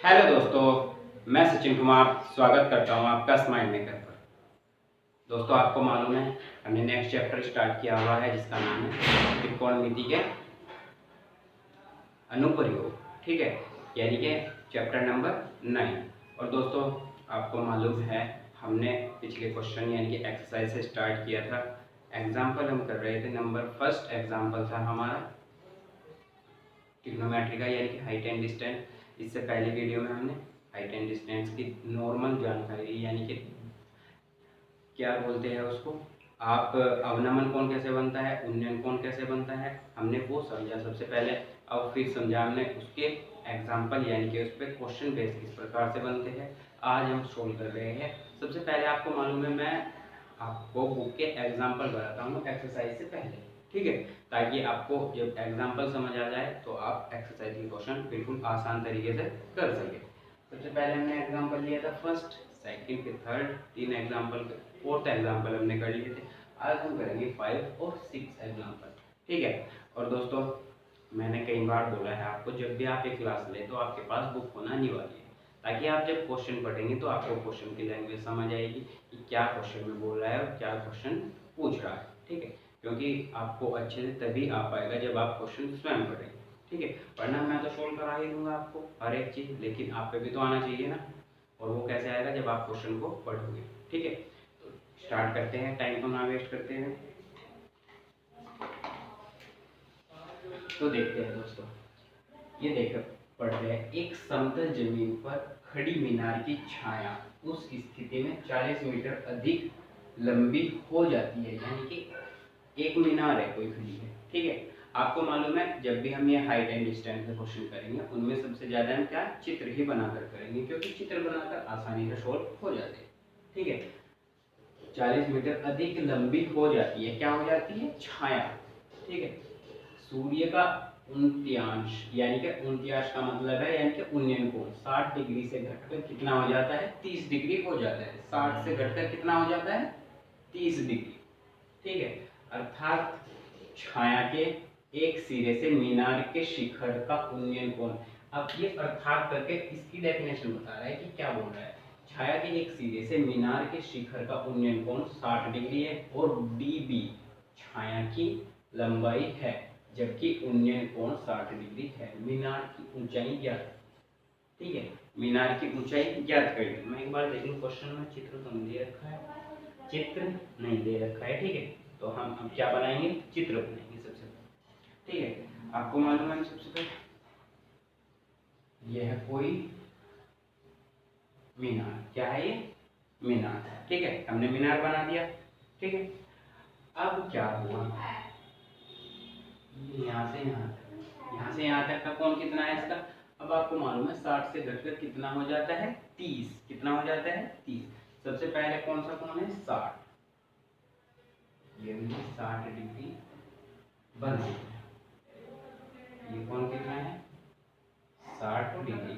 Hello दोस्तों, मैं सचिन कुमार स्वागत करता हूं आपका स्माइल मेकर पर। दोस्तों, आपको मालूम है हमने नेक्स्ट चैप्टर स्टार्ट किया हुआ है जिसका नाम है त्रिकोणमिति के अनुप्रयोग। ठीक है, यानी कि चैप्टर नंबर 9। और दोस्तों, आपको मालूम है हमने पिछले क्वेश्चन यानी कि एक्सरसाइज से स्टार्ट किया था। एग्जाम्पल हम कर रहे थे। नंबर फर्स्ट एग्जाम्पल था हमारा ट्रिग्नोमेट्री का यानी कि हाइट एंड डिस्टेंस। इससे पहले वीडियो में हमने हाइट एंड डिस्टेंस की नॉर्मल जानकारी यानी कि क्या बोलते हैं उसको, आप अवनमन कोण कैसे बनता है, उन्नयन कोण कैसे बनता है, हमने वो समझा सबसे पहले। अब फिर समझा हमने उसके एग्जाम्पल यानी कि उस पर क्वेश्चन बेस किस प्रकार से बनते हैं। आज हम सोल्व कर रहे हैं। सबसे पहले आपको मालूम है मैं आपको बुक के एग्जाम्पल बताता हूँ एक्सरसाइज से पहले, ठीक है, ताकि आपको जब एग्जाम्पल समझ आ जाए तो आप एक्सरसाइज के क्वेश्चन बिल्कुल आसान तरीके से कर सके। सबसे पहले हमने एग्जाम्पल लिया था फर्स्ट, सेकंड के थर्ड, 3 एग्जाम्पल, फोर्थ एग्जाम्पल हमने कर लिए थे। आज हम करेंगे 5 और 6 एग्जाम्पल, ठीक है। और दोस्तों, मैंने कई बार बोला है आपको, जब भी आप एक क्लास ले तो आपके पास बुक होना अनिवार्य है, ताकि आप जब क्वेश्चन पढ़ेंगे तो आपको क्वेश्चन की लैंग्वेज समझ आएगी कि क्या क्वेश्चन में बोल रहा है और क्या क्वेश्चन पूछ रहा है, ठीक है। क्योंकि आपको अच्छे से तभी आ पाएगा जब आप क्वेश्चन स्वयं पढ़ेंगे, ठीक है। वरना मैं तो सोल्व करा ही दूंगा आपको हर एक चीज़, लेकिन आप पे भी तो आना चाहिए ना। और वो कैसे आएगा, जब आप क्वेश्चन को पढ़ोगे, ठीक है। तो स्टार्ट करते हैं, टाइम को ना वेस्ट करते हैं। तो देखते हैं दोस्तों, ये देखो पढ़ रहे हैं, एक समतल जमीन पर खड़ी मीनार की छाया उस स्थिति में 40 मीटर अधिक लंबी हो जाती है। यानी कि एक मीनार है, कोई खड़ी है, ठीक है। आपको मालूम है जब भी हम ये हाइट एंड डिस्टेंस के क्वेश्चन करेंगे उनमें सबसे ज्यादा हम क्या चित्र ही बनाकर करेंगे, क्योंकि चित्र बनाकर आसानी से सोल्व हो जाते हैं, ठीक है। 40 मीटर अधिक लंबी हो जाती है, क्या हो जाती है, छाया, ठीक है। सूर्य का उनत्यांश यानी कि उनत्यांश का मतलब है यानी कि उन्नयन कोण 60 डिग्री से घटकर कितना हो जाता है, 30 डिग्री हो जाता है। 60 से घटकर कितना हो जाता है, 30 डिग्री, ठीक है। अर्थात छाया के एक सिरे से मीनार के शिखर का उन्नयन कोण। अब ये अर्थात करके इसकी डेफिनेशन बता रहा है कि क्या बोल रहा है। छाया के एक सिरे से मीनार के शिखर का उन्नयन कोण 60 डिग्री है और db छाया की लंबाई है, जबकि उन्नयन कोण 60 डिग्री है। मीनार की ऊंचाई ज्ञात, ठीक है। मीनार की ऊंचाई ज्ञात करिए। मैं एक बार देख लूं क्वेश्चन में, चित्र तो नहीं दे रखा है, चित्र नहीं दे रखा है, ठीक है। तो हम अब क्या बनाएंगे, चित्र बनाएंगे सबसे पहले, ठीक है। आपको मालूम है सबसे पहले यह है कोई मीनार, क्या है ये, मीनार, ठीक है। हमने मीनार बना दिया, ठीक है। अब क्या हुआ, यहाँ से यहाँ तक, यहाँ से यहाँ तक का कोण कितना है इसका। अब आपको मालूम है 60 से घटकर कितना हो जाता है, 30, कितना हो जाता है, 30। सबसे पहले कौन सा कोण है, 60, ये भी 60 डिग्री बना। ये कोण कितना है, 60 डिग्री।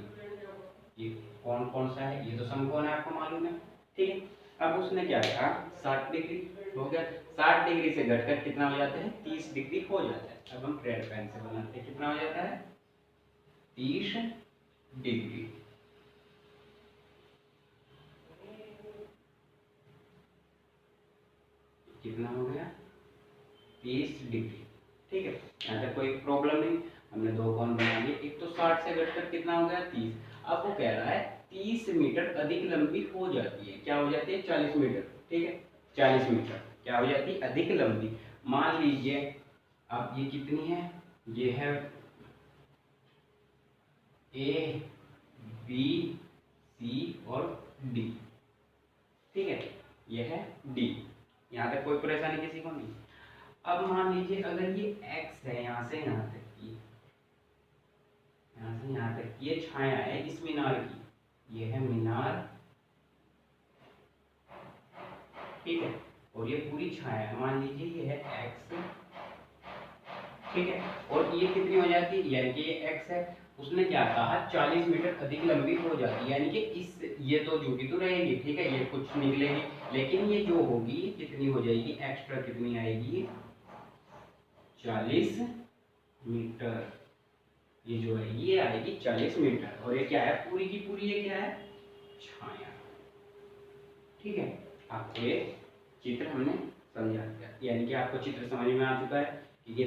ये कौन कौन सा है, ये तो समकोण है, आपको मालूम है, ठीक है। अब उसने क्या कहा, 60 डिग्री हो गया, 60 डिग्री से घटकर कितना हो जाता है, 30 डिग्री हो जाता है। अब हम रेड पेन से बनाते हैं, कितना हो जाता है, 30 डिग्री, कितना हो गया, 30 डिग्री, ठीक है। यहाँ तक कोई प्रॉब्लम नहीं। हमने दो कोण बना लिए, एक तो 60 से घटकर कितना हो गया, 30। अब वो कह रहा है 30 मीटर अधिक लंबी हो जाती है, क्या हो जाती है, 40 मीटर, ठीक है। 40 मीटर क्या हो जाती है, अधिक लंबी। मान लीजिए अब ये कितनी है, ये है ए बी सी और डी, ठीक है, ये है डी। यहाँ तक कोई परेशानी किसी को नहीं। अब मान लीजिए अगर ये x है, यहाँ से यहाँ तक की, यहाँ से यहाँ तक ये छाया है इस मीनार की, ये है मीनार, ठीक है। और ये पूरी छाया है, मान लीजिए ये है x, ठीक है। और ये कितनी हो जाती है, यानी कि ये x है, उसने क्या कहा 40 मीटर अधिक लंबी हो जाती है, यानी कि इस ये तो जुड़ी तो रहेगी, ठीक है, ये कुछ निकलेगी, लेकिन ये जो होगी कितनी हो जाएगी, एक्स्ट्रा कितनी आएगी, 40 मीटर, ये जो है ये आएगी 40 मीटर। और ये क्या है, पूरी की पूरी ये क्या है, छाया। ठीक है, आपको ये चित्र हमने समझा दिया, यानी कि आपको चित्र समझ में आ चुका है कि ये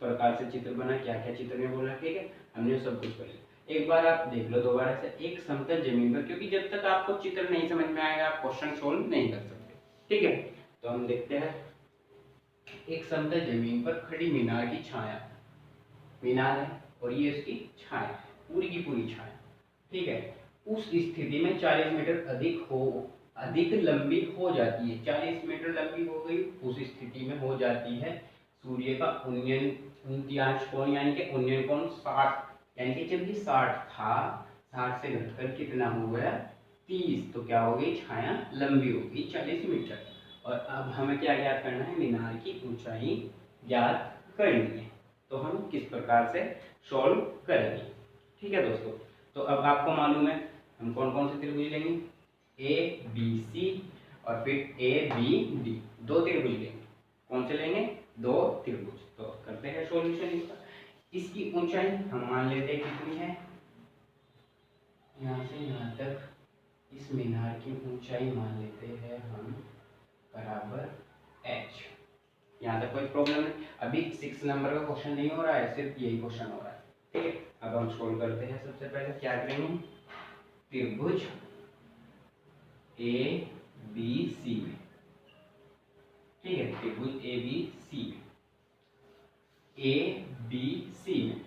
प्रकार से चित्र बना, क्या क्या चित्र में बोला। ठीक है, हमने सब कुछ कर लिया। एक बार आप देख लो दोबारा से, एक समतल जमीन पर, क्योंकि जब तक आपको चित्र नहीं समझ में आएगा आप क्वेश्चन सोल्व नहीं कर सकते। ठीक है, तो हम देखते हैं, एक समतल जमीन पर खड़ी मीनार की छाया, मीनार है और ये इसकी छाया, पूरी की पूरी छाया। ठीक है, उस स्थिति में 40 मीटर अधिक लंबी हो जाती है। 40 मीटर लंबी हो गई, उस स्थिति में हो जाती है सूर्य का उन्नत्यांश कोण, यानी कि उन्नयन कोण 60, यानी कि जब ये 60 था, 60 से घटकर कितना हो गया 30, तो क्या हो गई, छाया लंबी हो गई 40 मीटर। और अब हमें क्या ज्ञात करना है, मीनार की ऊंचाई ज्ञात करनी है। तो हम किस प्रकार से सॉल्व करेंगे। ठीक है दोस्तों, तो अब आपको मालूम है हम कौन कौन से त्रिभुज लेंगे, ए बी सी और फिर ए बी डी, दो त्रिभुज लेंगे। कौन से लेंगे, दो त्रिभुज। तो करते हैं सॉल्यूशन इसका। इसकी ऊंचाई हम मान लेते हैं कितनी है, यहाँ से यहाँ तक इस मीनार की ऊंचाई मान लेते हैं हम बराबर h। यहाँ तक कोई प्रॉब्लम नहीं, अभी 6 नंबर का क्वेश्चन नहीं हो रहा है, सिर्फ यही क्वेश्चन हो रहा है। ठीक है, अब हम सॉल्व करते हैं। सबसे पहले क्या करेंगे, त्रिभुज ए बी सी में, ठीक है, त्रिभुज ए बी सी में, ए बी सी में,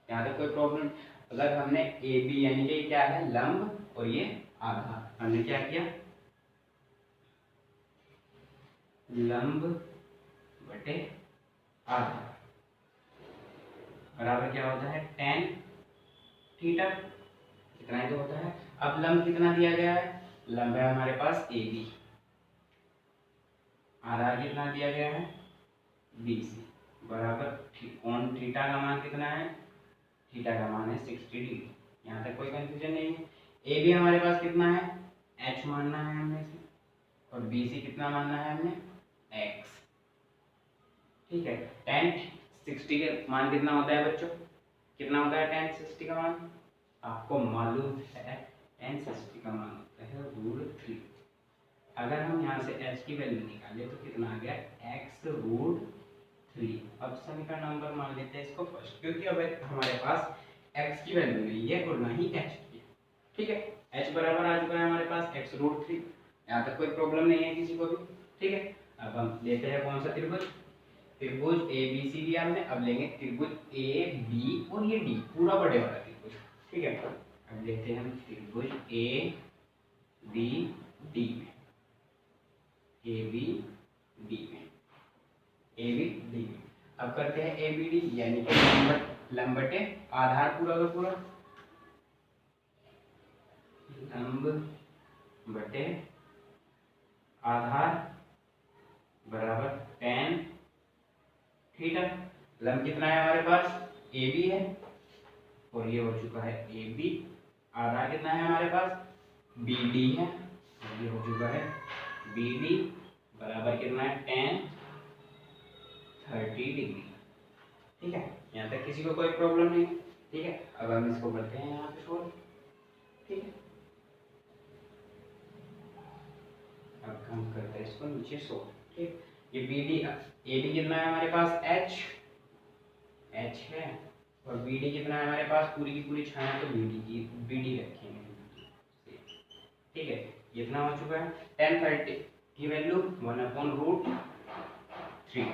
यहाँ तक कोई प्रॉब्लम। अगर हमने ए बी यानी कि क्या है, लंब और ये आधार, हमने क्या किया, लंब बटे आधार बराबर क्या होता है, tan थीटा, कितना ही तो होता है। अब लंब कितना दिया गया है, लंब है हमारे पास ए बी, आधार कितना दिया गया है बी सी, बराबर कोण थीटा का मान कितना है, थीटा का मान है 60 डिग्री। यहाँ तक कोई कंफ्यूजन नहीं है। ए बी हमारे पास कितना है, एच मानना है हमें इसे, और बी सी कितना मानना है हमने, एक्स। ठीक है, tan 60 का मान कितना होता है बच्चों, कितना होता है tan 60 का मान, आपको मालूम है tan 60 का मान होता है √3। अगर हम यहाँ से h की वैल्यू निकालें तो कितना आ गया, x√3। अब समीकरण नंबर मान लेते हैं इसको फर्स्ट, क्योंकि अब हमारे पास x की वैल्यू नहीं है और ना ही h की। ठीक है, h बराबर आ चुका है हमारे पास x√3, यहाँ तक कोई प्रॉब्लम नहीं है किसी को भी। ठीक है, अब हम लेते हैं कौन सा त्रिभुज, त्रिभुज ए बी सी दिया हमने, अब लेंगे त्रिभुज ए बी और ये डी, पूरा बड़े वाला त्रिभुज। ठीक है, अब लेते हैं हम त्रिभुज ए बी डी में, ए बी डी में, ए बी डी में। अब करते हैं ए बी डी, यानी कि लंब बटे आधार पूरा का पूरा, लंब बटे आधार बराबर tan थीटा। लंब कितना है हमारे पास, ए बी है और ये हो चुका है ए बी, आधार कितना है हमारे पास, बी डी है और ये हो चुका है बी डी, बराबर कितना है tan 30 डिग्री। ठीक है, यहाँ तक किसी को कोई प्रॉब्लम नहीं। ठीक है, अब हम इसको करते हैं यहाँ पे सोल्व। ठीक है, अब हम करते हैं इसको नीचे सोल्व। ठीक, ये बी डी, ए बी कितना है हमारे पास, एच है, और बी डी कितना है हमारे पास, पूरी की पूरी छाया, तो बी डी रखेंगे। ठीक है, कितना हो चुका है, tan 30 की वैल्यू 1/√3।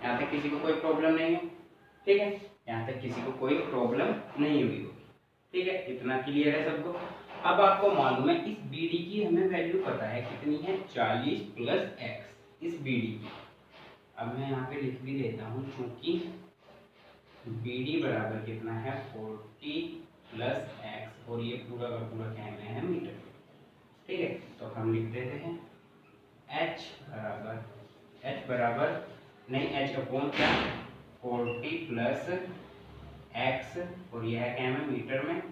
यहाँ तक किसी को कोई प्रॉब्लम नहीं है। ठीक है, यहाँ तक किसी को कोई प्रॉब्लम नहीं हुई होगी। ठीक है, इतना क्लियर है सबको। अब आपको मालूम है इस बी डी की हमें वैल्यू पता है कितनी है, 40 + x, इस बी डी की। अब मैं यहाँ पे लिख भी देता हूँ, क्योंकि बी डी बराबर कितना है 40 + x, और ये पूरा का पूरा क्या में है, मीटर। ठीक है, तो हम लिख देते हैं h बराबर नहीं, h का कोण क्या, 40 + x, और यह है क्या है मीटर में,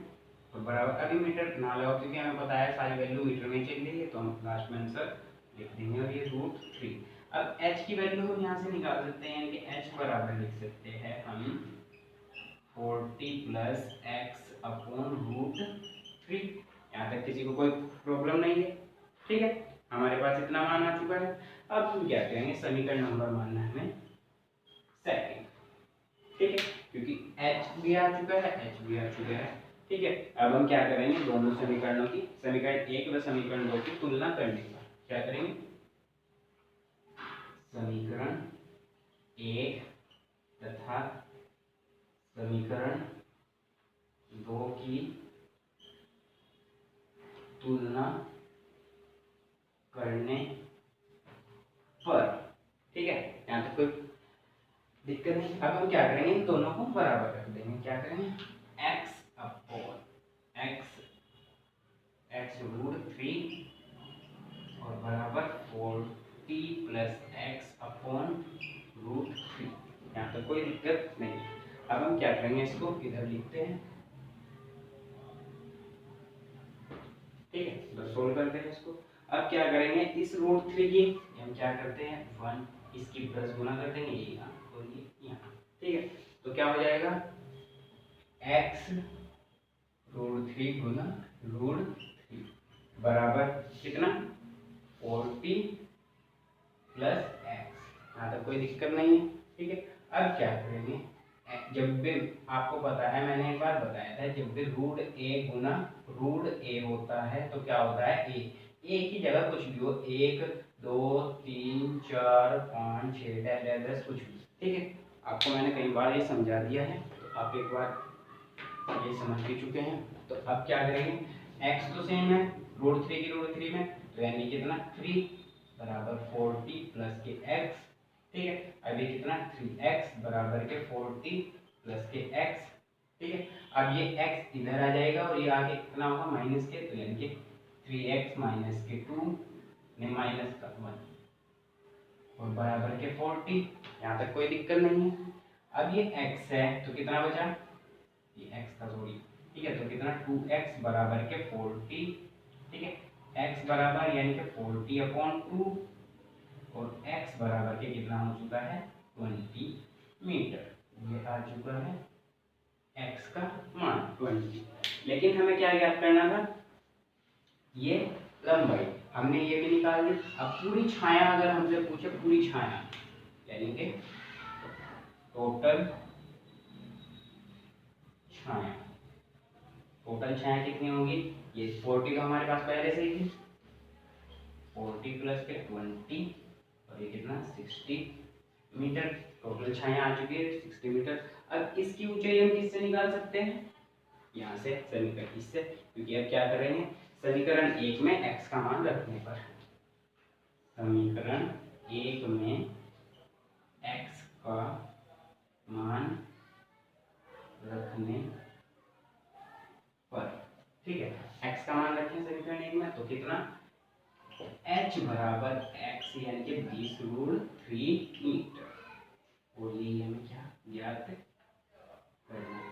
और बराबर, अभी मीटर ना लगाओ क्योंकि हमें पता है सारी वैल्यू मीटर में चल रही है, तो हम लास्ट में आंसर लिख देंगे, और ये √3। अब h की वैल्यू हम यहाँ से निकाल सकते हैं, यानी कि h बराबर लिख सकते हैं हम 40 प्लस एक्स अपॉन रूट 3। यहाँ तक किसी को कोई प्रॉब्लम नहीं है? ठीक है, हमारे पास इतना मान आ चुका है। अब हम क्या करेंगे, समीकरण नंबर मानना है हमें सेकंड। ठीक है, क्योंकि h भी आ चुका है, h भी आ चुका है। ठीक है, अब हम क्या करेंगे, दोनों समीकरणों की, समीकरण 1 व समीकरण 2 की तुलना करने का क्या करेंगे, समीकरण 1 तथा समीकरण 2 की तुलना करने पर। ठीक है, यहाँ तक कोई दिक्कत नहीं। अब हम क्या करेंगे, इन दोनों को बराबर रख देंगे। क्या करेंगे, x अपॉन x रूट 3 और बराबर 40 प्लस एक्स अपॉन रूट 3। यहाँ तक कोई दिक्कत नहीं। अब हम क्या करेंगे, इसको इधर लिखते हैं। ठीक है, तो सोल्व करते हैं इसको। अब क्या करेंगे, इस रूट 3 की हम क्या करते हैं, 1 इसकी प्लस गुना कर देंगे, ये यहाँ और ये यहाँ। ठीक है, तो क्या हो जाएगा, x रूट 3 गुना रूट 3 बराबर कितना, 40 प्लस एक्स। यहाँ तक कोई दिक्कत नहीं है। ठीक है, अब क्या करेंगे, जब भी आपको पता है, मैंने एक बार बताया था, जब भी रूट ए गुना रूट ए होता है तो क्या होता है, ए की जगह कुछ भी हो, 1 2 3 4 5 6 10 कुछ भी। ठीक है, आपको मैंने कई बार ये समझा दिया है, तो आप एक बार ये समझ भी चुके हैं। तो अब क्या करेंगे, x तो सेम है रूट 3 की रूट 3 में, तो यानी कितना 3 बराबर 40 प्लस के x। ठीक है, अब ये कितना 3x बराबर के 40 प्लस के x। ठीक है, अब ये x इधर आ जाएगा और ये आगे कितना होगा, माइनस के, तो यानी कि 3x माइनस के 2 ने माइनस का 1 और बराबर के 40। यहाँ तक कोई दिक्कत नहीं है। अब ये x है तो कितना बचा, ये x था सॉरी। ठीक है, तो कितना 2x बराबर के 40। ठीक है, x बराबर यानी कि 40 अपॉन 2 और x बराबर के कितना हो चुका है, 20 मीटर। ये आ चुका है x का मान 20। लेकिन हमें क्या ज्ञात करना था, ये लंबाई हमने ये भी निकाल ली। अब पूरी छाया अगर हमसे पूछे, पूरी छाया यानी कि टोटल छाया, टोटल छाया कितनी होगी, ये 40 तो हमारे पास पहले से ही थी, 40 प्लस के 20 और ये कितना 60 मीटर। टोटल छाया आ चुकी है 60 मीटर। अब इसकी ऊंचाई हम किससे निकाल सकते हैं, यहाँ से, समीकरण इससे, क्योंकि अब क्या करेंगे, समीकरण 1 में x का मान रखने पर, समीकरण 1 में x का मान रखने पर। ठीक है, x का मान रखें समीकरण 1 में, तो कितना h बराबर x यानी कि 20 रूट 3 मीटर। और ये हमें क्या ज्ञात करना है।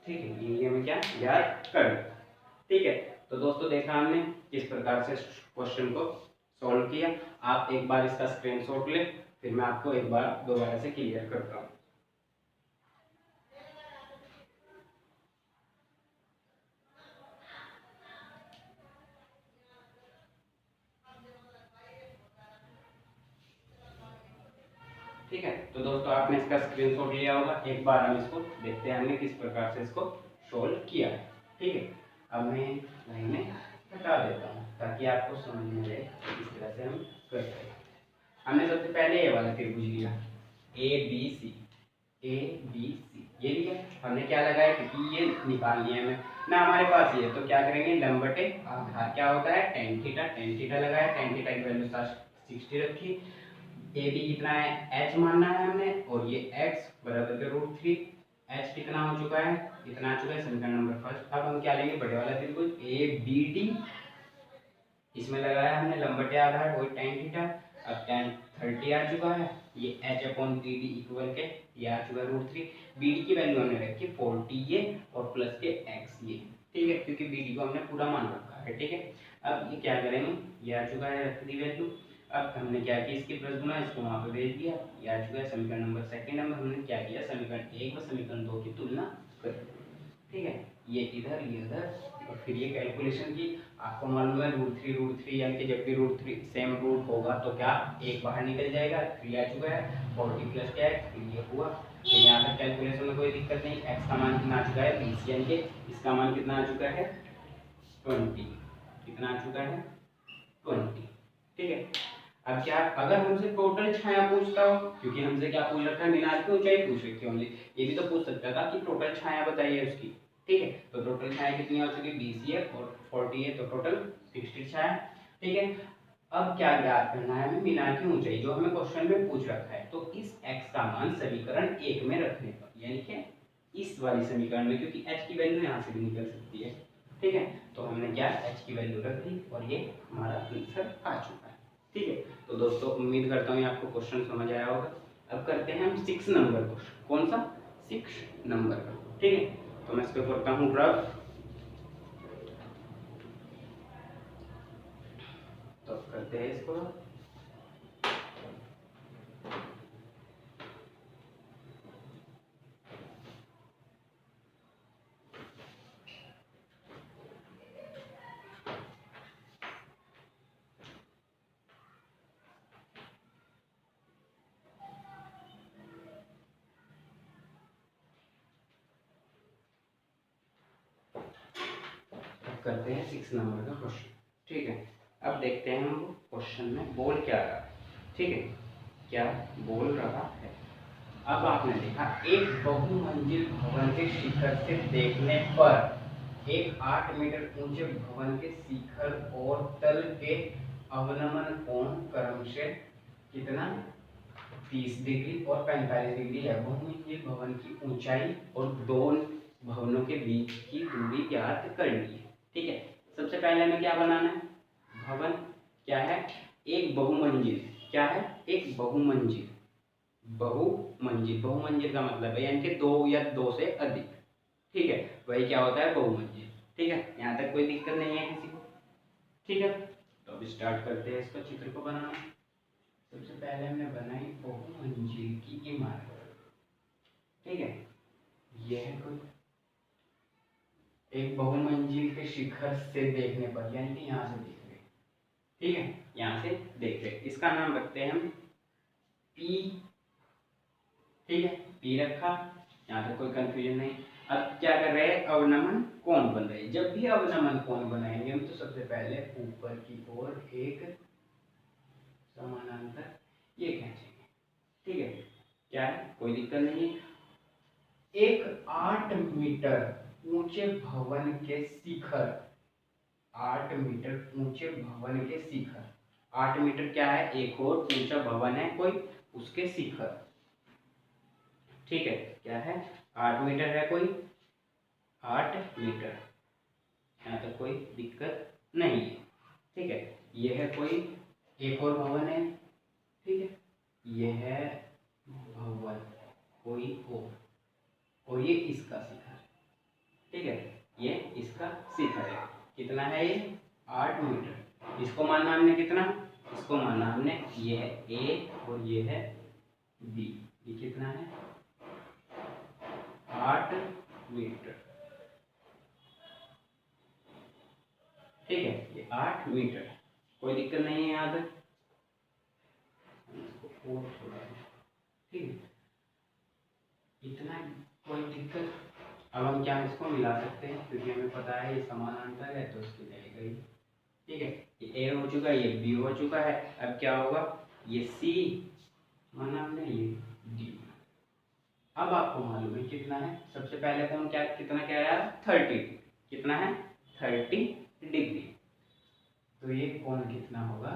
ठीक है, ये हमें क्या ज्ञात करना। ठीक है, तो दोस्तों देखा हमने किस प्रकार से क्वेश्चन को सॉल्व किया। आप एक बार इसका स्क्रीनशॉट ले, फिर मैं आपको एक बार दोबारा से क्लियर करता हूँ। ठीक है, तो दोस्तों आपने इसका स्क्रीनशॉट लिया होगा। एक बार हम इसको देखते हैं हमने किस प्रकार से इसको सोल्व किया है। ठीक है, अब मैं लाइनें हटा देता हूँ ताकि आपको समझ में आए किस तरह से हम करते हैं। हमने सबसे पहले ये वाला त्रिभुज लिया, ए बी सी ये लिया। हमने क्या लगाया, क्योंकि ये निकाल लिया हमें ना हमारे पास ये, तो क्या करेंगे, लंबटे आधार क्या होता है, tan थीटा। tan थीटा लगाया, tan थीटा की वैल्यू 60 रखी। ए बी कितना है, h मानना है हमने, और ये x बराबर के रूट 3। h कितना हो चुका है, कितना आ चुका है, समीकरण नंबर फर्स्ट। अब हम क्या लेंगे, बड़े वाला त्रिभुज ए बी डी, इसमें लगाया हमने लंबटे आधार वही tan थीटा। अब tan 30 आ चुका है, ये h upon B D equal के ये आ चुका है रूट 3। बी डी की वैल्यू हमने रखी 40 ये और प्लस के x ये। ठीक है, क्योंकि बी डी को हमने पूरा मान रखा है। ठीक है, अब ये क्या करेंगे, ये आ चुका है रख दी वैल्यू। अब हमने क्या किया, इसके प्लस गुना इसको वहाँ पे भेज दिया, ये आ चुका है समीकरण नंबर सेकंड नंबर। हमने क्या किया, समीकरण 1 व समीकरण 2 की तुलना कर दी। ठीक है, ये इधर ये इधर, और फिर ये कैलकुलेशन की। आपको मालूम है √3 यानी कि जब भी √3 सेम रूट होगा तो क्या एक बाहर निकल जाएगा, 3 आ चुका है, 40 प्लस क्या है 3 ये हुआ। तो यहाँ तक कैलकुलेशन में कोई दिक्कत नहीं। x का मान कितना आ चुका है 20, यानी कि इसका मान कितना आ चुका है 20, कितना आ चुका है 20। ठीक है, अब क्या, अगर हमसे टोटल छाया पूछता हो, क्योंकि हमसे क्या पूछ रखा है, मीनार की ऊंचाई पूछ रखी है ओनली, ये भी तो पूछ सकता था कि टोटल छाया बताइए उसकी। ठीक है, तो टोटल छाया कितनी हो चुकी है 20 है और 40 है, तो टोटल 60 छाया। ठीक है, अब क्या ज्ञात करना है हमें, मीनार की ऊंचाई, जो हमें क्वेश्चन में पूछ रखा है। तो इस x का मान समीकरण 1 में रखने पर, यानी कि इस वाली समीकरण में, क्योंकि h की वैल्यू यहाँ से भी निकल सकती है। ठीक है, तो हमने क्या h की वैल्यू रख दी और ये हमारा आंसर आ चुका है। ठीक है, तो दोस्तों उम्मीद करता हूँ आपको क्वेश्चन समझ आया होगा। अब करते हैं हम 6 नंबर क्वेश्चन। कौन सा, 6 नंबर का। ठीक है, तो मैं इसको करता हूँ रफ। तो करते हैं इसको। करते हैं 6 नंबर का क्वेश्चन। ठीक है, अब देखते हैं हम क्वेश्चन में बोल क्या रहा है। ठीक है, क्या बोल रहा है। अब आपने देखा, एक बहुमंजिल भवन के शिखर से देखने पर एक 8 मीटर ऊंचे भवन के शिखर और तल के अवनमन कोण क्रमशः कितना 30 डिग्री और 45 डिग्री है। बहुमंजिल भवन की ऊंचाई और दो भवनों के बीच की दूरी ज्ञात करनी है। ठीक है, सबसे पहले हमें क्या बनाना है, भवन क्या है, एक बहुमंजिल, क्या है एक बहुमंजिल, बहुमंजिल, बहुमंजिल का मतलब है यानी कि 2 या 2 से अधिक। ठीक है, वही क्या होता है बहुमंजिल। ठीक है, यहाँ तक कोई दिक्कत नहीं है किसी को। ठीक है, तो अब स्टार्ट करते हैं इसको, चित्र को बनाना। सबसे पहले हमने बनाई बहुमंजिल की इमारत। ठीक है, यह है कोई एक बहुमंजिल के शिखर से देखने पर, यानी कि यहाँ से देख रहे। ठीक है, यहाँ से देख रहे, इसका नाम रखते हैं हम पी। ठीक है, पी रखा, यहाँ तक कोई कंफ्यूजन नहीं। अब क्या कर रहे हैं, अवनमन कोण बन रहे हैं। जब भी अवनमन कोण बनाएंगे हम, तो सबसे पहले ऊपर की ओर एक समानांतर ये खींचेंगे। ठीक है, क्या है कोई दिक्कत नहीं है। एक 8 मीटर ऊंचे भवन के शिखर, 8 मीटर ऊंचे भवन के शिखर, 8 मीटर क्या है, एक और ऊंचा भवन है कोई, उसके शिखर। ठीक है, क्या है 8 मीटर है कोई, 8 मीटर, यहाँ तक कोई दिक्कत नहीं है। ठीक है, ये है कोई एक और भवन है। ठीक है, ये है भवन कोई और ये इसका शिखर। ठीक है, ये इसका शिखर है, कितना है ये 8 मीटर। इसको मानना हमने कितना, इसको मानना हमने ये है ए और ये है बी, ये कितना है 8 मीटर। ठीक है, ये 8 मीटर, कोई दिक्कत नहीं है यहाँ तक। ठीक है, इतना कोई दिक्कत। अब हम क्या इसको मिला सकते हैं, क्योंकि हमें पता है ये समानांतर है तो इसकी जाएगा ही। ठीक है, ये ए हो चुका है, ये बी हो चुका है। अब क्या होगा, ये सी माना हमने, ये डी। अब आपको मालूम है कितना है, सबसे पहले कौन क्या कितना कह रहा है 30, कितना है 30 डिग्री। तो ये कोण कितना होगा,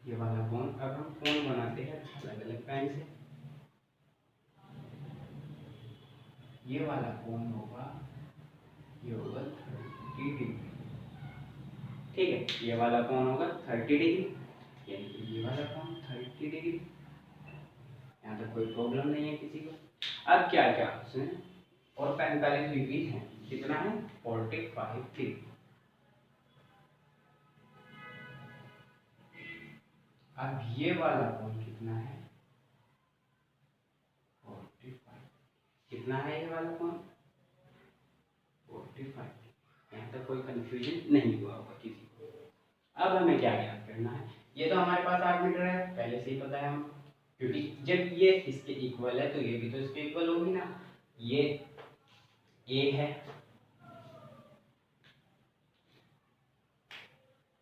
ये वाला कोण। अब हम कोण बनाते हैं अलग अलग पेन से। ये वाला कोण होगा, ये होगा 30 डिग्री। ठीक है, ये वाला कोण होगा 30 डिग्री, यानी कि ये वाला कोण 30 डिग्री। यहाँ तक कोई प्रॉब्लम नहीं है किसी को। अब क्या क्या उसमें और 45 डिग्री है, कितना है 45 डिग्री। अब ये वाला कोण कितना है 45। कितना है ये वाला कोण 45। यहाँ तक कोई कंफ्यूजन नहीं हुआ होगा किसी को। अब हमें क्या ज्ञात करना है, ये तो हमारे पास 8 मीटर है, पहले से ही पता है हम, क्योंकि जब ये इसके इक्वल है तो ये भी तो इसके इक्वल होगी ना। ये ए है,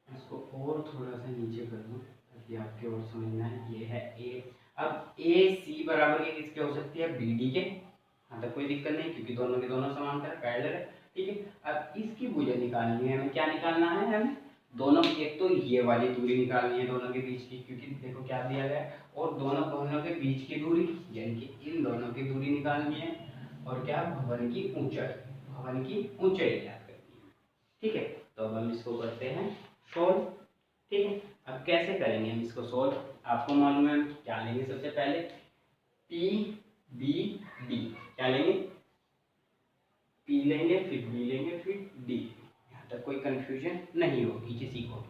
इसको और थोड़ा सा नीचे कर दूं ताकि आपके और समझना है। ये है ए। अब ए सी बराबर ये किसके हो सकती है बी डी के। हाँ तो कोई दिक्कत नहीं क्योंकि दोनों के दोनों समांतर पैरेलल है। ठीक है, अब इसकी भुजा निकालनी है हमें। क्या निकालना है हमें, दोनों, एक तो ये वाली दूरी निकालनी है दोनों के बीच की, क्योंकि देखो क्या दिया गया है, और दोनों कोनों के बीच की दूरी यानी कि इन दोनों की दूरी निकालनी है, और क्या भवन की ऊंचाई, भवन की ऊंचाई ज्ञात करनी है। ठीक है, तो अब हम इसको करते हैं सोल्व। ठीक है, अब कैसे करेंगे हम इसको सोल्व, आपको मालूम है हम क्या लेंगे। सबसे पहले पी बी डी, क्या लेंगे, पी लेंगे फिर बी लेंगे फिर डी। यहाँ तक कोई कंफ्यूजन नहीं होगी किसी को।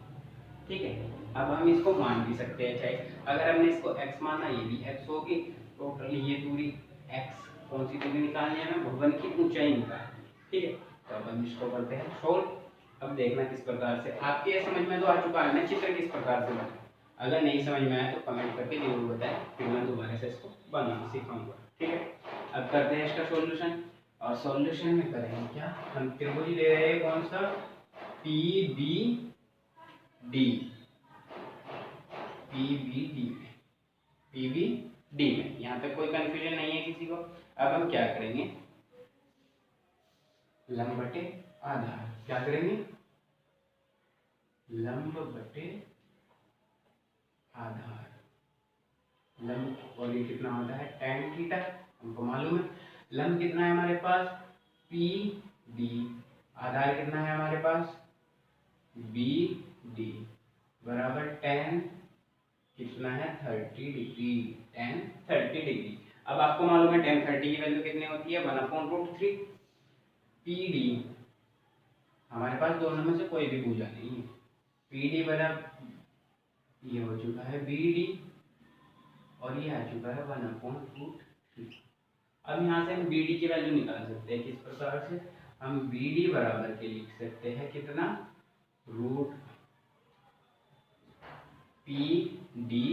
ठीक है, अब हम इसको मान भी सकते हैं, चाहे अगर हमने इसको x माना ये भी x होगी। टोटल ये दूरी x, कौन सी दूरी निकालनी है हमें, भवन की ऊंचाई निकालनी है। ठीक है, तो अब हम इसको करते हैं सोल्व। अब देखना किस प्रकार से, आपके ये समझ में तो आ चुका है ना चित्र किस प्रकार से बना। अगर नहीं समझ में आया तो कमेंट करके जरूर बताएं, फिर मैं दोबारा से इसको बनाना सिखाऊंगा। ठीक है, अब करते हैं इसका सॉल्यूशन। और सॉल्यूशन में करेंगे क्या, हम त्रिभुज ले रहे हैं कौन सा, P B D, P B D में, पी बी डी में, यहाँ तक कोई कंफ्यूजन नहीं है किसी को। अब हम क्या करेंगे, लंब बटे आधार, क्या करेंगे, लंब बटे आधार। लंब, और ये कितना होता है tan थीटा, हमको मालूम है। लंब कितना है हमारे पास पी डी, आधार कितना है हमारे पास बी डी, बराबर tan कितना है 30 डिग्री, tan 30 डिग्री। अब आपको मालूम है tan 30 की वैल्यू कितनी होती है 1/√3। पी डी, हमारे पास दोनों में से कोई भी भुजा नहीं है। पी डी बराबर ये हो चुका है बी डी, और ये आ चुका है 1/√3। अब यहाँ से हम बी डी की वैल्यू निकाल सकते हैं किस प्रकार से, हम बी डी बराबर के लिख सकते हैं कितना, रूट पी डी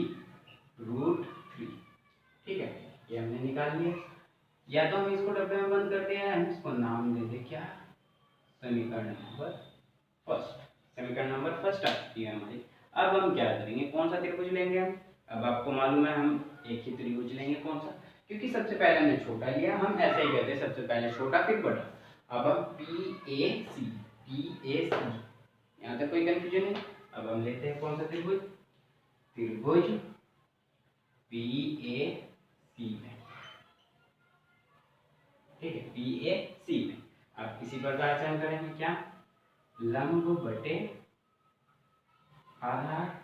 √3। ठीक है, ये हमने निकाल लिया। या तो हम इसको डब्बे में बंद करते हैं, हम इसको नाम दे दे क्या, समीकरण नंबर फर्स्ट। समीकरण नंबर फर्स्ट आ चुकी है हमारी। अब हम क्या करेंगे, कौन सा त्रिभुज लेंगे हम, अब आपको मालूम है हम एक ही त्रिभुज लेंगे, कौन सा, क्योंकि सबसे पहले हमने छोटा लिया, हम ऐसे ही कहते हैं सबसे पहले छोटा फिर बड़ा। अब हम P A C, P A सी, यहाँ तक कोई कंफ्यूजन नहीं। अब हम लेते हैं कौन सा त्रिभुज, त्रिभुज पी ए सी में। ठीक है, पी ए सी में। अब किसी प्रकार से हम करेंगे क्या, लंब बटे आधार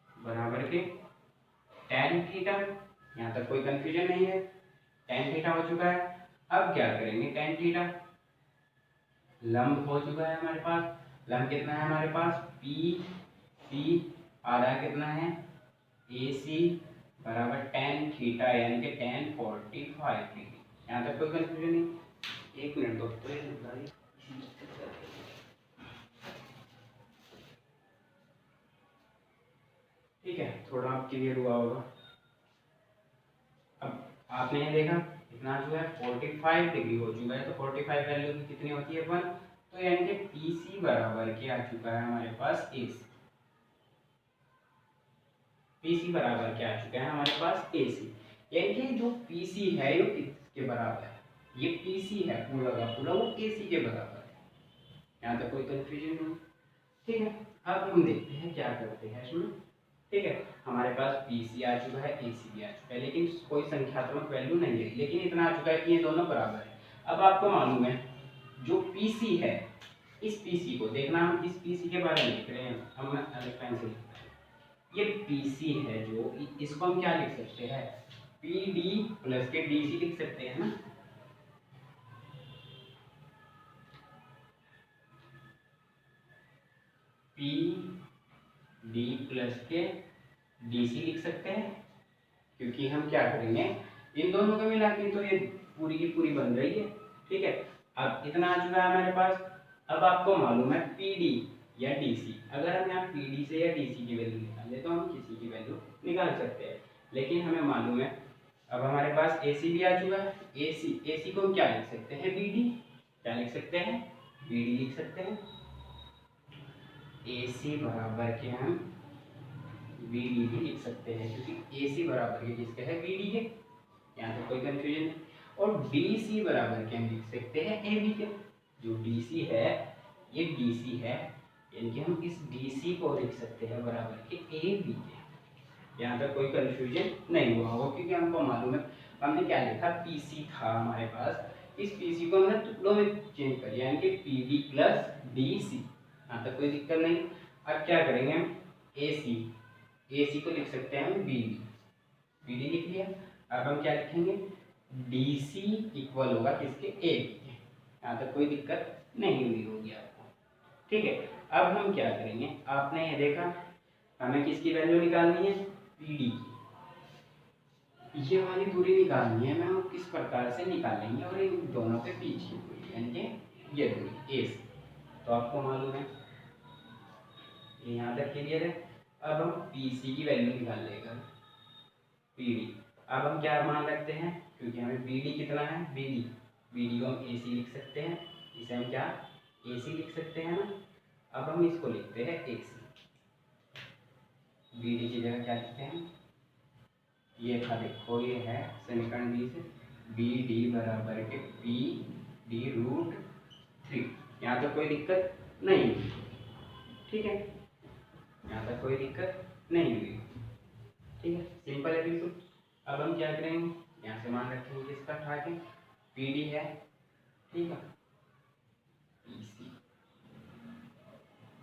बराबर के tan थीटा, यहाँ तक कोई कंफ्यूजन नहीं है, tan थीटा हो चुका है। अब क्या करेंगे, tan थीटा लंब हो चुका है हमारे पास, लंब कितना है हमारे पास पी सी, आधार कितना है ए सी, बराबर tan थीटा यानी कि tan 45 डिग्री। यहाँ तक कोई कंफ्यूजन नहीं। एक मिनट दो तो ठीक है, थोड़ा क्लियर हुआ होगा। अब आपने ये देखा कितना जो है 45 डिग्री हो चुका है, तो 45 वैल्यू की कितनी होती है 1, तो यानी कि पी सी बराबर क्या आ चुका है हमारे पास ए सी, पी सी बराबर क्या आ चुका है हमारे पास ए सी, यानी कि जो पी सी है ये किसके बराबर है, ये पी सी है पूरा का पूरा वो ए सी के बराबर है। यहाँ तक कोई कंफ्यूजन नहीं। ठीक है, अब हम देखते हैं क्या करते हैं इसमें। ठीक है, हमारे पास पी सी आ चुका है, ए सी भी आ चुका है, लेकिन कोई संख्यात्मक वैल्यू नहीं है, लेकिन इतना आ चुका है कि ये दोनों बराबर है। अब आपको मालूम है जो पी सी है, इस पी सी को देखना, हम इस पी सी के बारे में लिख रहे हैं, हम अलग पेन से लिख रहे हैं। ये पी सी है जो, इसको हम क्या लिख सकते हैं, पी डी प्लस के डी सी लिख सकते हैं ना। पी डी प्लस के डी सी लिख सकते हैं, क्योंकि हम क्या करेंगे इन दोनों को मिला के तो ये पूरी की पूरी बन रही है। ठीक है, अब इतना आ चुका है हमारे पास। अब आपको मालूम है पी डी या डी सी, अगर हम यहाँ पी डी से या डी सी की वैल्यू निकालें तो हम किसी की वैल्यू निकाल सकते हैं, लेकिन हमें मालूम है अब हमारे पास ए सी भी आ चुका है। ए सी को हम क्या लिख सकते हैं, बी डी, क्या लिख सकते हैं, बी डी लिख सकते हैं। ए सी बराबर के हम बी डी भी लिख सकते हैं, क्योंकि ए सी बराबर के किसके है, बी डी के, यहाँ तो कोई कंफ्यूजन नहीं। और डी सी बराबर के हम लिख सकते हैं ए बी के, जो डी सी है ये डी सी है, यानी कि हम इस डी सी को लिख सकते हैं बराबर के ए बी के। यहाँ तक कोई कंफ्यूजन नहीं हुआ होगा, क्योंकि हमको मालूम है हमने क्या लिखा, पी सी था हमारे पास, इस पी सी को हमने टुकड़ों में चेंज कर दिया, यानी कि P D plus D C, यहाँ तक कोई दिक्कत नहीं। अब क्या करेंगे हम, ए सी को लिख सकते हैं हम बी डी, बी डी लिख लिया। अब हम क्या लिखेंगे, डी सी इक्वल होगा किसके, ए के, यहाँ तक कोई दिक्कत नहीं हुई होगी आपको। ठीक है, अब हम क्या करेंगे, आपने ये देखा हमें किसकी वैल्यू निकालनी है, पी डी की, ये वाली पूरी निकालनी है, मैं हम किस प्रकार से निकालेंगे, और इन दोनों के बीच की दूरी यानी कि ये दूरी ए से, तो आपको मालूम है ये यहाँ तक क्लियर है। अब हम पी सी की वैल्यू निकाल लेगा, पी डी, अब हम क्या मान रखते हैं, क्योंकि हमें बी डी कितना है, बी डी को हम ए सी लिख सकते हैं, इसे हम क्या ए सी लिख सकते हैं ना। अब हम इसको लिखते हैं ए सी, बी डी की जगह क्या लिखते हैं, ये था देखो, ये है समीकरण बी से, बी डी बराबर के पी डी रूट 3, यहाँ तक कोई दिक्कत नहीं हुई। ठीक है, यहाँ तक कोई दिक्कत नहीं हुई। ठीक है, सिंपल है बिल्कुल। अब हम क्या करेंगे, यहाँ से मान रखेंगे किसका उठा के, पी डी है, ठीक है, पी सी,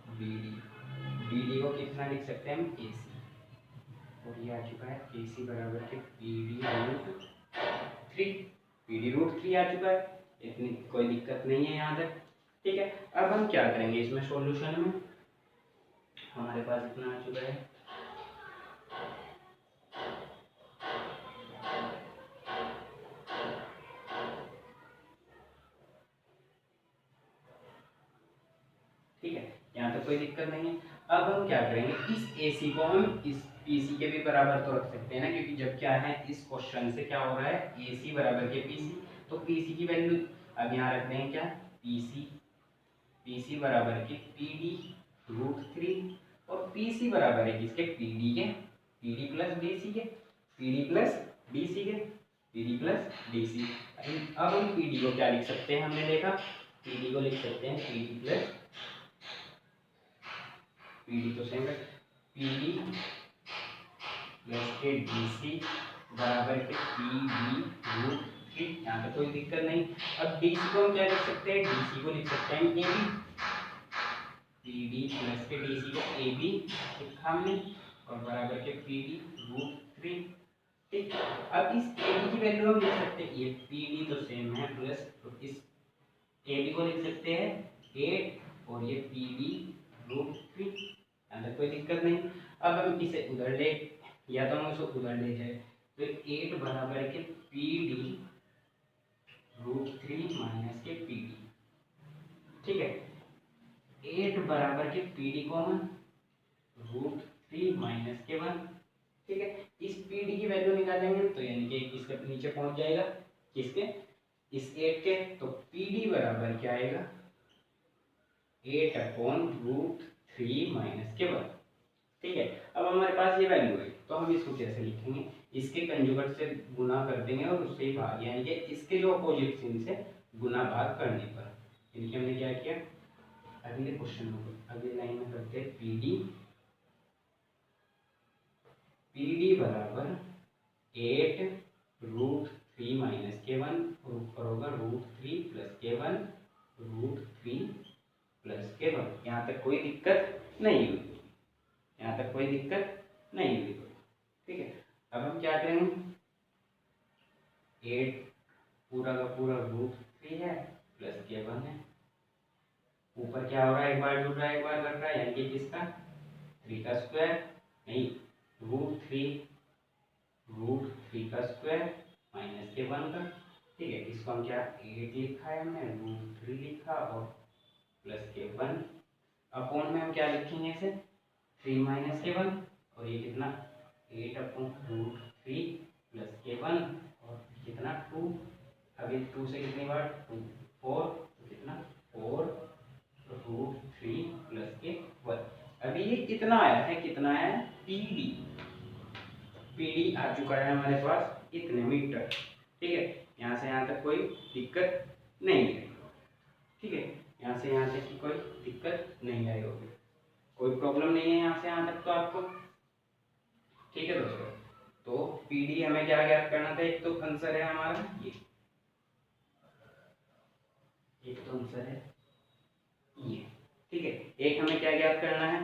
बी डी को कितना लिख सकते हैं हम, ए सी, और ये आ चुका है ए सी बराबर के P D root 3, P D root 3 आ चुका है, इतनी कोई दिक्कत नहीं है यहाँ तक। ठीक है, अब हम क्या करेंगे इसमें सॉल्यूशन में, हमारे पास इतना आ चुका है, ठीक है, यहाँ तक कोई दिक्कत नहीं है। अब हम क्या करेंगे, इस ए सी को हम इस पी सी के भी बराबर तो रख सकते हैं ना, क्योंकि जब क्या है इस क्वेश्चन से क्या हो रहा है, ए सी बराबर के पी सी, तो पी सी की वैल्यू अब यहाँ रख दें क्या, पी सी बराबर के पी डी रूट 3, और पी सी बराबर है किसके, पी डी के, P D plus D C के, P D plus D C के, P D plus D C. अब हम पी डी को क्या लिख सकते हैं, हमने देखा पी डी को लिख सकते हैं P D plus, P D तो सेम है, पी डी प्लस के डी सी बराबर के पी डी रूट 3, यहाँ पे कोई दिक्कत नहीं। अब डी सी को हम क्या लिख सकते हैं, डी सी को लिख सकते हैं A B, P D plus के डी सी को ए बी लिखा हमने, और बराबर के पी डी रूट 3। ठीक, अब इस ए बी की वैल्यू हम लिख सकते हैं, ये पी डी तो सेम है प्लस, तो इस ए बी को लिख सकते हैं 8, और ये पी डी रूट 3, यहाँ तक कोई दिक्कत नहीं। अब हम इसे उधर ले, या तो हम उसको उधर ले जाए, तो 8 बराबर के पी डी रूट 3 माइनस के पी डी, ठीक है, 8 बराबर के पी डी को हम रूट 3 माइनस के 1, ठीक है, इस पी डी की वैल्यू निकालेंगे तो यानी कि इसके नीचे पहुंच जाएगा किसके, इस 8 के, तो पी डी बराबर क्या आएगा, 8 अपॉन रूट 3 माइनस के 1। ठीक है, अब हमारे पास ये वैल्यू है, तो हम इसको कैसे लिखेंगे, इसके कंजुगेट से गुना कर देंगे और उससे ही भाग, यानी कि इसके जो अपोजिट चिन्ह से गुना भाग करने पर, इनके हमने क्या किया, अगले क्वेश्चन में अगले लाइन में करते हैं पी डी बराबर 8 रूट 3 माइनस के 1, और ऊपर होगा रूट 3 प्लस के 1 रूट 3 प्लस के 1। यहाँ तक कोई दिक्कत नहीं हुई, यहाँ तक कोई दिक्कत नहीं हुई। ठीक है, अब हम क्या करेंगे, 8 पूरा का पूरा रूट 3 है प्लस के 1 है, ऊपर क्या हो रहा है, एक बार जुड़ रहा है एक बार घट रहा है, यानी कि किसका 3 का स्क्वायर नहीं, रूट थ्री का स्क्वायर माइनस के 1 का। ठीक है, इसको हम क्या 8 लिखा है हमने, रूट 3 लिखा और प्लस के 1 अपॉन में हम क्या लिखेंगे इसे 3 माइनस के 1 और ये कितना 8 अपॉन रूट 3 प्लस के 1 और कितना 2। अब ये 2 से कितनी बार 2 4 तो कितना 4 रूट 3 प्लस के 1। अभी ये कितना आया है, कितना आया है पीडी आ चुका है हमारे पास इतने मीटर। ठीक है, यहाँ से यहाँ तक कोई दिक्कत नहीं है। ठीक है, यहाँ से यहाँ तक की कोई दिक्कत नहीं आई होगी, कोई प्रॉब्लम नहीं है यहाँ से यहाँ तक तो आपको। ठीक है दोस्तों, तो पीडी हमें क्या ज्ञात करना था, एक तो आंसर है हमारा ये, एक तो आंसर है ये। ठीक है, एक हमें क्या ज्ञात करना है,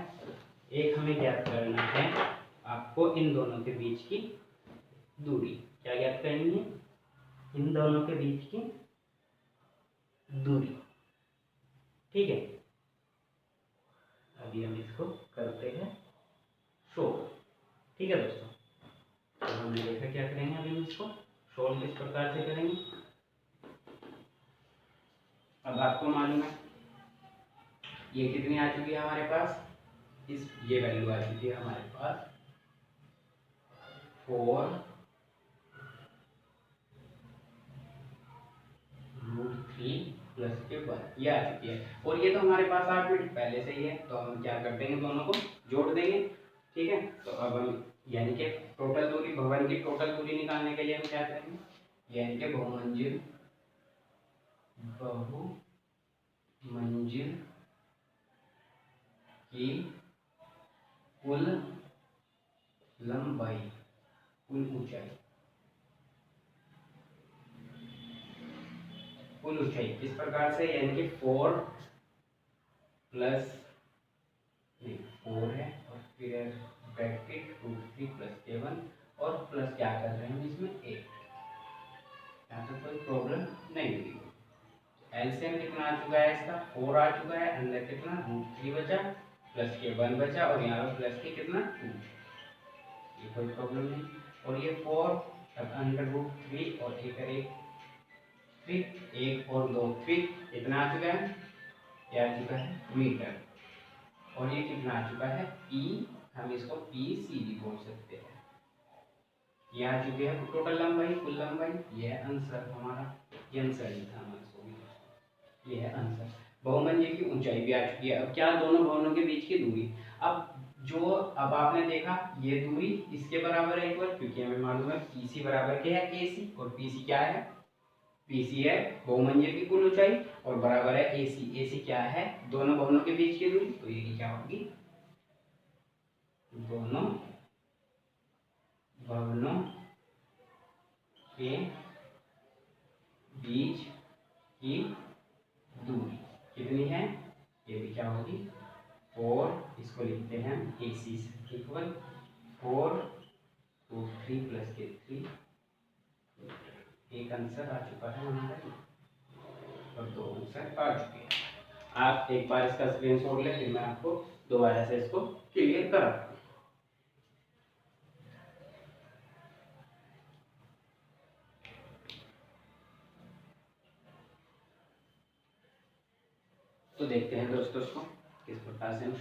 एक हमें ज्ञात करना है आपको इन दोनों के बीच की दूरी। क्या ज्ञात करनी है, इन दोनों के बीच की दूरी। ठीक है, अभी हम इसको करते हैं शो। ठीक है दोस्तों, तो हमने देखा क्या करेंगे, अभी हम इसको सोल्व किस प्रकार से करेंगे। अब आपको मालूम है ये कितनी आ चुकी है हमारे पास, इस ये वैल्यू आ चुकी है हमारे पास 4 रूट 3 प्लस के 1 ये आ चुकी है। और ये तो हमारे पास 8 मिनट पहले से ही है, तो हम क्या कर देंगे, दोनों को जोड़ देंगे। ठीक है, तो अब हम यानी कि टोटल दूरी, भवन की टोटल दूरी निकालने के लिए हम क्या करेंगे, यानी कि बहुमंजिल की कुल लंबाई, कुल ऊंचाई, कुल ऊंचाई इस प्रकार से, यानी कि 4 प्लस 4 है और फिर ब्रैकेट रूट 3 प्लस के 1 और प्लस क्या कर रहे हैं हम इसमें 8। यहाँ तो कोई प्रॉब्लम नहीं हुई। एलसीएम कितना आ चुका है इसका 4 आ चुका है, अंदर कितना रूट 3 बचा प्लस के 1 बचा और यहाँ पर प्लस के कितना 2, ये कोई प्रॉब्लम नहीं। और ये 4 अब अंडर रूट 3 और एक 1 और 2 3 इतना आ चुका है, ये आ चुका है मीटर। और ये कितना आ चुका है ई, हम इसको पी सी भी बोल सकते हैं। ये आ चुके हैं टोटल लंबाई, कुल लंबाई, ये है आंसर हमारा, ये आंसर नहीं था हमारा, सॉरी ये है आंसर। बहुमंजिल की ऊंचाई भी आ चुकी है। अब क्या, दोनों भवनों के बीच की दूरी। अब आपने देखा ये दूरी इसके बराबर है एक बार, क्योंकि हमें मालूम है पीसी बराबर क्या है एसी, और पीसी क्या है, पीसी है बहुमंजिल की कुल ऊंचाई और बराबर है एसी। एसी क्या है, दोनों भवनों के बीच की दूरी, तो ये क्या होगी, दोनों भवनों के बीच की दूरी कितनी है, ये भी क्या होगी 4, इसको लिखते हैं एसी इक्वल 4 रूट 3 प्लस के 3। एक आंसर आ चुका है हमारा और 2 आंसर आ चुके हैं। आप एक बार इसका स्क्रीनशॉट लें, फिर मैं आपको दोबारा से इसको क्लियर कराता हूँ। तो देखते हैं दोस्तों इसको किस प्रकार से हम